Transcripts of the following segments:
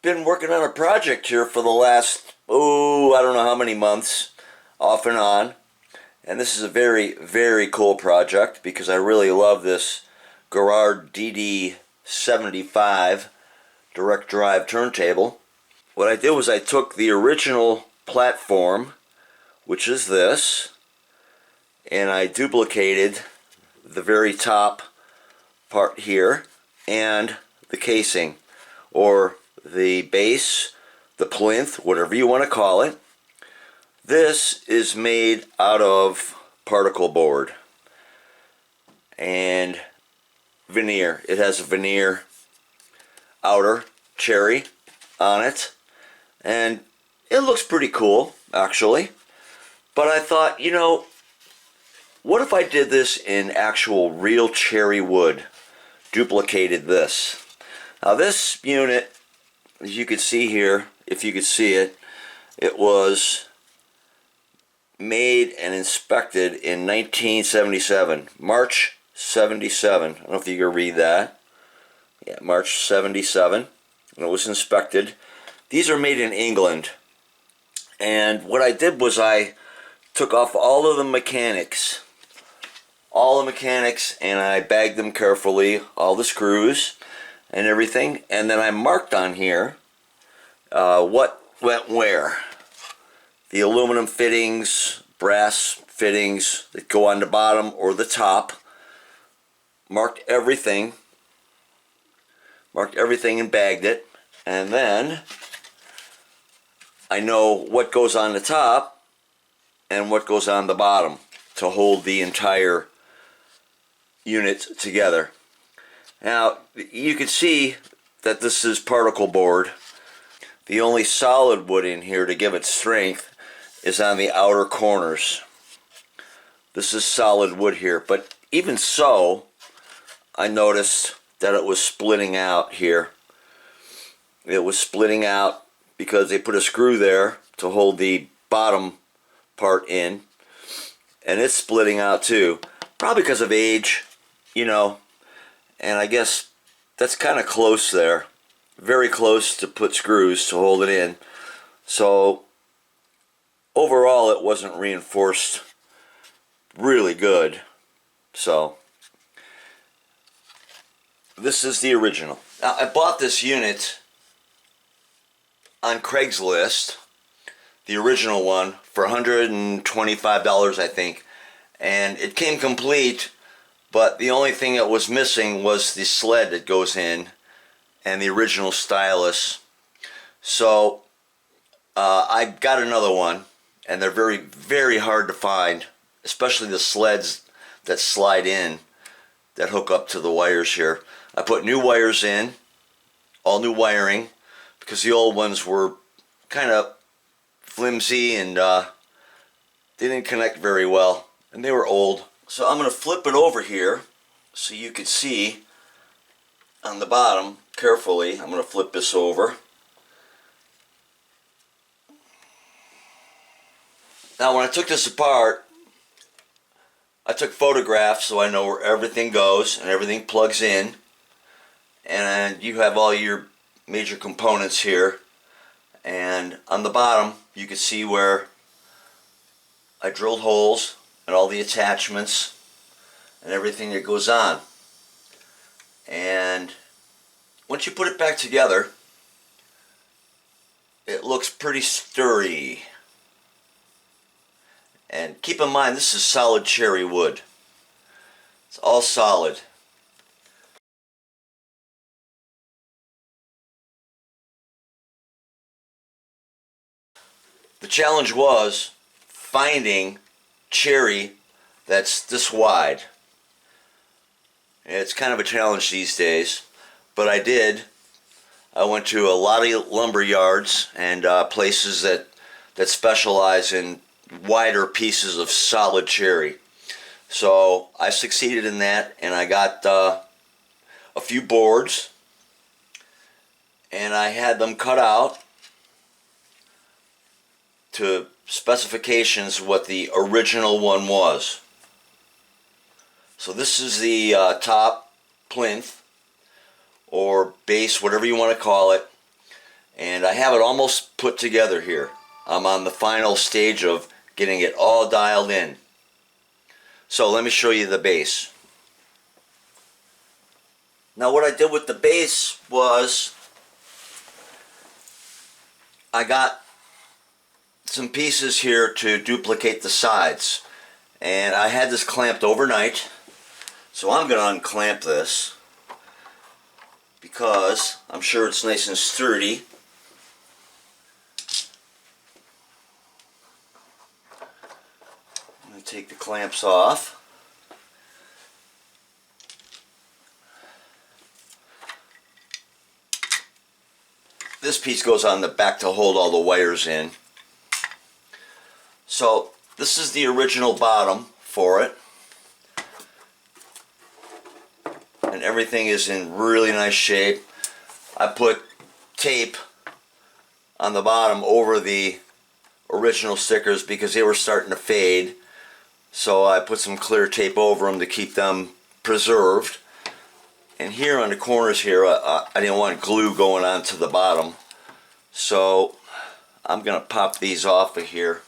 been working on a project here for the last, I don't know how many months, off and on. And this is a very, very cool project because I really love this GARRARD DD75 direct drive turntable. What I did was I took the original platform, which is this, and I duplicated the very top part here and the casing, or the base, the plinth, whatever you want to call it. This is made out of particle board and veneer. It has a veneer outer cherry on it, and it looks pretty cool actually. But I thought, what if I did this in actual real cherry wood, duplicated this. Now this unit, as you can see here, if you could see it, it was made and inspected in 1977, March 77. I don't know if you can read that. Yeah, March 77, and it was inspected. These are made in England, and what I did was I took off all of the mechanics, and I bagged them carefully, all the screws and everything, and then I marked on here what went where. The aluminum fittings, brass fittings that go on the bottom or the top. Marked everything and bagged it, and then I know what goes on the top and what goes on the bottom to hold the entire unit together. Now you can see that this is particle board. The only solid wood in here to give it strength is on the outer corners. This is solid wood here, but even so, I noticed that it was splitting out here. It was splitting out because they put a screw there to hold the bottom part in, and it's splitting out too, probably because of age, and I guess that's kind of close there, very close to put screws to hold it in. So overall it wasn't reinforced really good. So this is the original. Now I bought this unit on Craigslist, the original one, for $125 I think, and it came complete, but the only thing that was missing was the sled that goes in and the original stylus. So I got another one, and they're very, very hard to find, especially the sleds that slide in, that hook up to the wires here. I put new wires in, all new wiring, because the old ones were kind of flimsy and they didn't connect very well, and they were old. So I'm going to flip it over here so you can see on the bottom carefully. I'm going to flip this over. Now when I took this apart, I took photographs so I know where everything goes and everything plugs in, and you have all your major components here, and on the bottom you can see where I drilled holes and all the attachments and everything that goes on. And once you put it back together, it looks pretty sturdy. And keep in mind, this is solid cherry wood. It's all solid. The challenge was finding cherry that's this wide. And it's kind of a challenge these days, but I did. I went to a lot of lumber yards and places that specialize in wider pieces of solid cherry. So I succeeded in that, and I got a few boards, and I had them cut out to specifications what the original one was. So this is the top plinth or base, whatever you want to call it, And I have it almost put together here. I'm on the final stage of getting it all dialed in. So let me show you the base. Now what I did with the base was I got some pieces here to duplicate the sides. And I had this clamped overnight. So I'm going to unclamp this because I'm sure it's nice and sturdy. I'm going to take the clamps off. This piece goes on the back to hold all the wires in. So this is the original bottom for it. And everything is in really nice shape. I put tape on the bottom over the original stickers because they were starting to fade. So I put some clear tape over them to keep them preserved. And here on the corners here, I didn't want glue going onto the bottom. So I'm going to pop these off of here.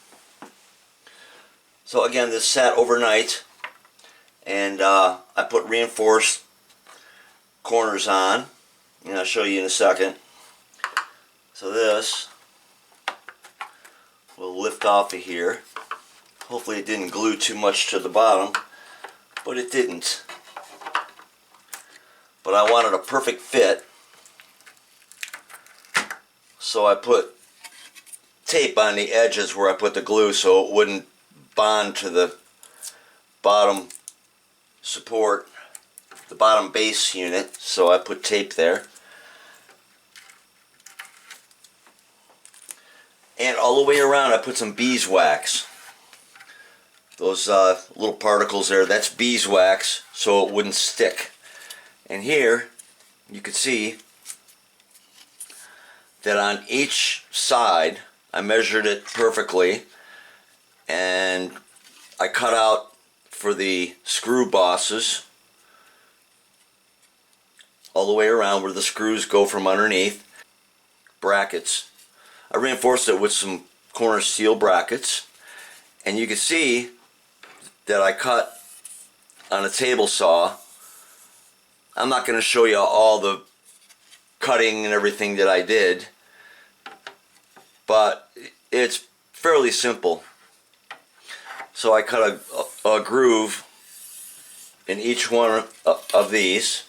So again, this sat overnight. And I put reinforced corners on. And I'll show you in a second. So this will lift off of here. Hopefully it didn't glue too much to the bottom. But it didn't. But I wanted a perfect fit, so I put tape on the edges where I put the glue so it wouldn't bond to the bottom support, the bottom base unit, so I put tape there. And all the way around I put some beeswax. Those little particles there, that's beeswax, so it wouldn't stick. And here, you can see that on each side, I measured it perfectly, and I cut out for the screw bosses all the way around where the screws go from underneath. Brackets. I reinforced it with some corner steel brackets, and you can see that I cut on a table saw. I'm not going to show you all the cutting and everything that I did, but it's fairly simple. So I cut a groove in each one of these,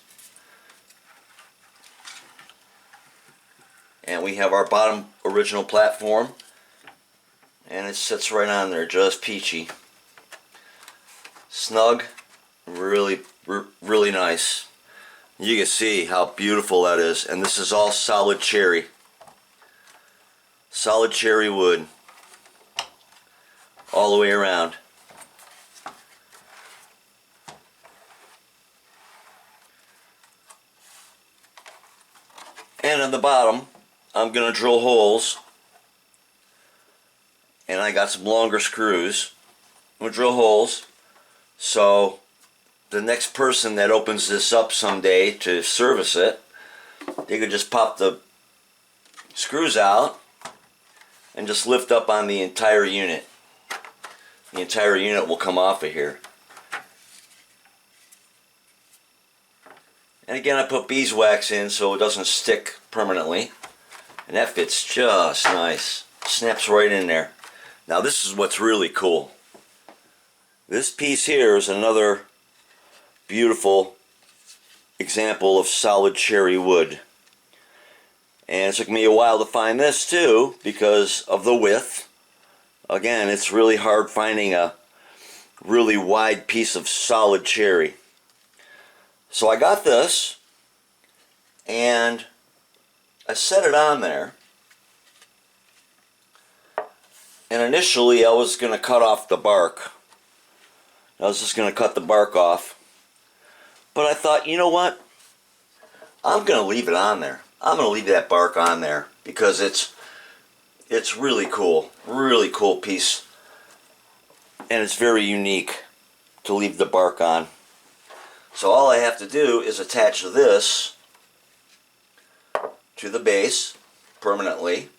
and we have our bottom original platform, and it sits right on there, just peachy. Snug, really nice. You can see how beautiful that is, and this is all solid cherry. Solid cherry wood. All the way around. And on the bottom, I'm going to drill holes. And I got some longer screws. I'm going to drill holes so the next person that opens this up someday to service it, they could just pop the screws out and just lift up on the entire unit. The entire unit will come off of here. And again, I put beeswax in so it doesn't stick permanently. And that fits just nice. Snaps right in there. Now this is what's really cool. This piece here is another beautiful example of solid cherry wood. And it took me a while to find this too because of the width. Again, it's really hard finding a really wide piece of solid cherry. So I got this and I set it on there. And initially I was going to cut off the bark. I was just going to cut the bark off. But I thought, you know what? I'm going to leave it on there. I'm going to leave that bark on there because it's really cool. Really cool piece. And it's very unique to leave the bark on. So all I have to do is attach this to the base. permanently.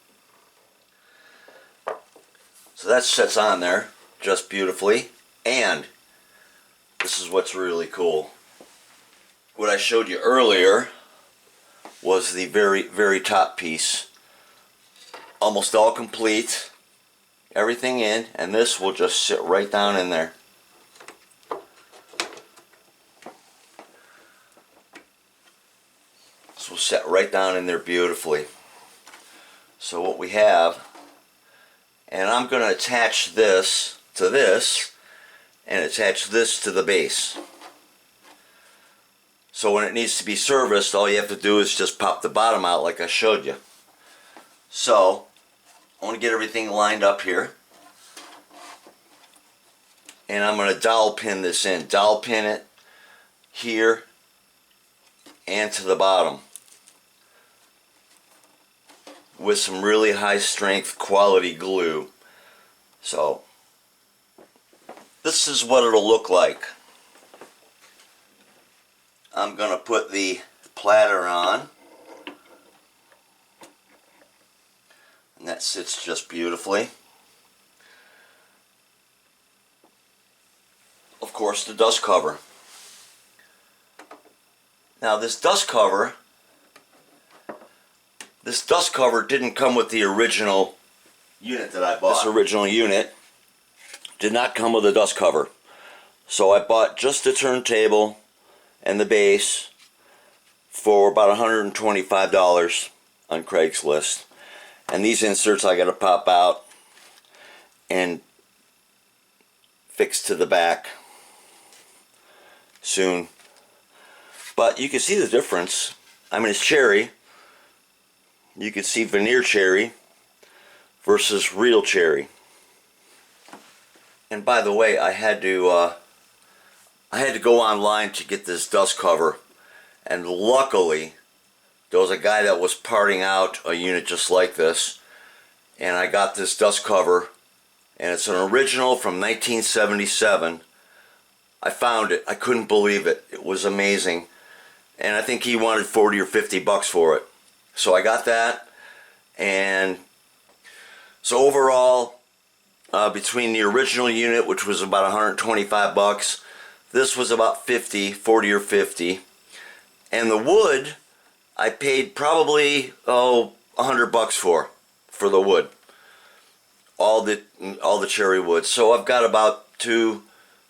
So that sits on there just beautifully. And this is what's really cool. What I showed you earlier was the very top piece. Almost all complete. Everything in, and this will just sit right down in there. This will sit right down in there beautifully. So what we have, and I'm going to attach this to this and attach this to the base. So when it needs to be serviced, all you have to do is just pop the bottom out like I showed you. So I want to get everything lined up here. And I'm going to dowel pin this in. Dowel pin it here and to the bottom with some really high strength quality glue. So this is what it'll look like. I'm going to put the platter on, and that sits just beautifully. Of course, the dust cover. Now this dust cover didn't come with the original unit that I bought. This original unit did not come with a dust cover. So I bought just the turntable and the base for about $125 on Craigslist. And these inserts I got to pop out and fix to the back soon. But you can see the difference. I mean, it's cherry. You can see veneer cherry versus real cherry. And by the way, I had to go online to get this dust cover, and luckily there was a guy that was parting out a unit just like this, and I got this dust cover, and it's an original from 1977. I found it. I couldn't believe it. It was amazing. And I think he wanted 40 or 50 bucks for it. So I got that. And so overall, between the original unit, which was about 125 bucks, this was about 40 or 50. And the wood, I paid probably 100 bucks for the wood. All the cherry wood. So I've got about $250,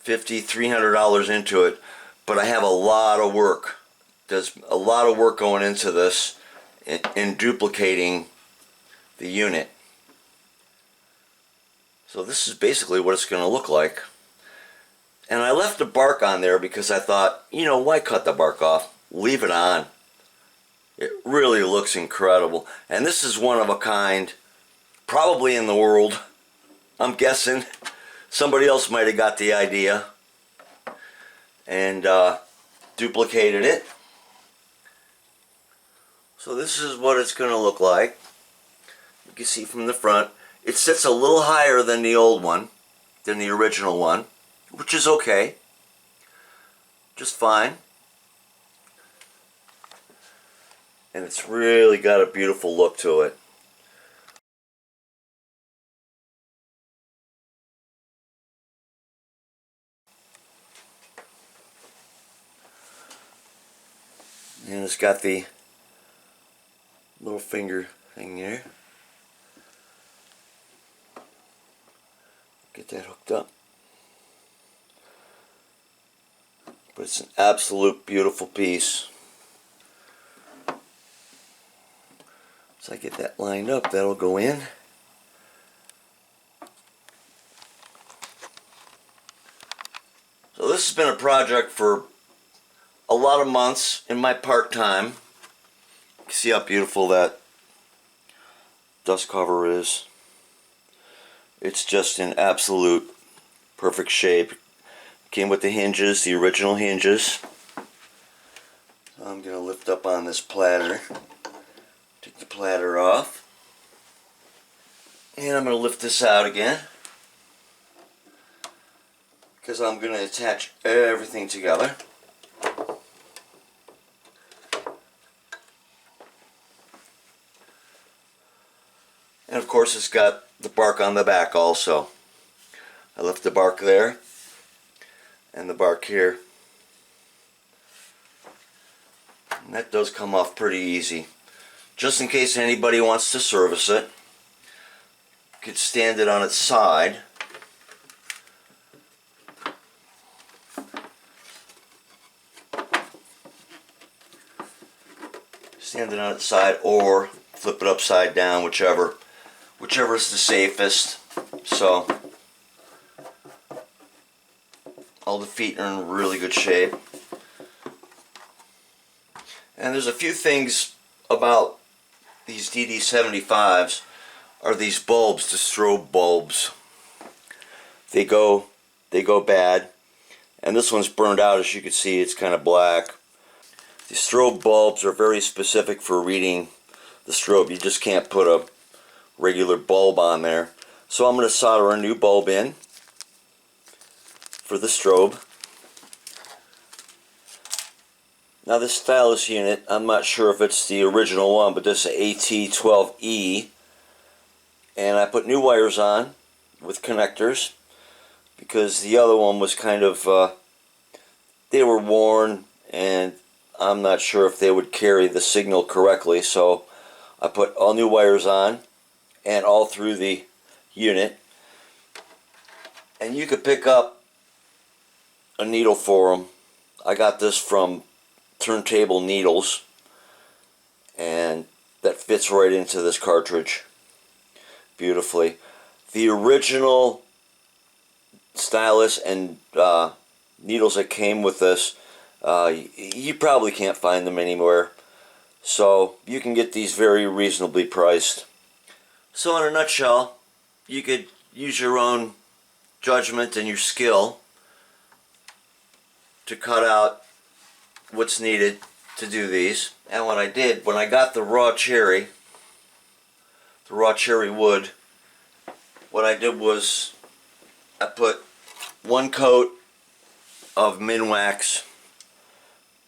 $300 into it, but I have a lot of work. There's a lot of work going into this in duplicating the unit. So this is basically what it's going to look like. And I left the bark on there because I thought, you know, why cut the bark off? Leave it on. It really looks incredible. And this is one of a kind, probably in the world. I'm guessing somebody else might have got the idea and duplicated it. So this is what it's going to look like. You can see from the front. It sits a little higher than the old one, than the original one, which is okay. Just fine. And it's really got a beautiful look to it. And it's got the little finger thing there. Get that hooked up. But it's an absolute beautiful piece. So I get that lined up, that'll go in. So this has been a project for a lot of months in my part-time. You can see how beautiful that dust cover is. It's just in absolute perfect shape. Came with the hinges, the original hinges. So I'm going to lift up on this platter. Take the platter off. And I'm going to lift this out again, because I'm going to attach everything together. And of course it's got the bark on the back also. I left the bark there and the bark here. And that does come off pretty easy. Just in case anybody wants to service it, you could stand it on its side. Stand it on its side or flip it upside down, whichever is the safest. So all the feet are in really good shape. And there's a few things about these DD75s are these bulbs, the strobe bulbs. They go bad. And this one's burned out, as you can see, it's kind of black. The strobe bulbs are very specific for reading the strobe. You just can't put a regular bulb on there. So I'm going to solder a new bulb in for the strobe. Now this stylus unit, I'm not sure if it's the original one, but this is AT12E. And I put new wires on with connectors because the other one was kind of, they were worn and I'm not sure if they would carry the signal correctly. So I put all new wires on and all through the unit. And you could pick up a needle for them. I got this from Turntable Needles, and that fits right into this cartridge beautifully. The original stylus and needles that came with this, you probably can't find them anywhere, so you can get these very reasonably priced. So in a nutshell, you could use your own judgment and your skill to cut out what's needed to do these. And what I did when I got the raw cherry wood, what I did was I put one coat of Minwax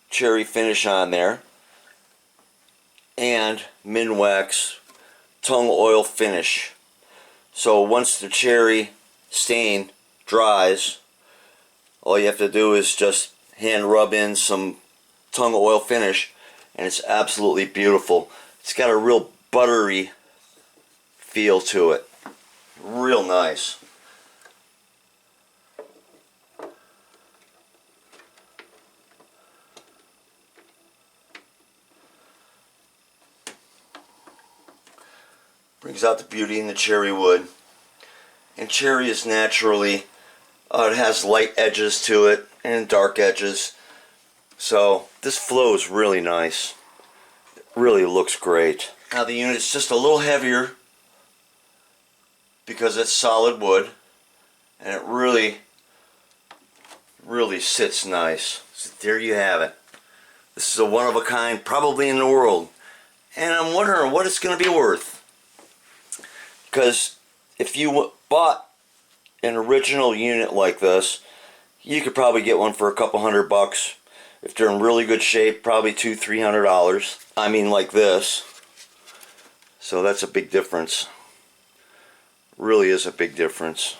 cherry finish on there and Minwax tung oil finish. So once the cherry stain dries, all you have to do is just hand rub in some tung oil finish and it's absolutely beautiful. It's got a real buttery feel to it. Real nice. Brings out the beauty in the cherry wood. And cherry is naturally, it has light edges to it and dark edges. So this flows really nice. It really looks great. Now the unit's just a little heavier because it's solid wood, and it really sits nice. So there you have it. This is a one of a kind, probably in the world. And I'm wondering what it's going to be worth. Because if you bought an original unit like this, you could probably get one for a couple $100. If they're in really good shape, probably $200–300. I mean, like this. So that's a big difference. Really is a big difference.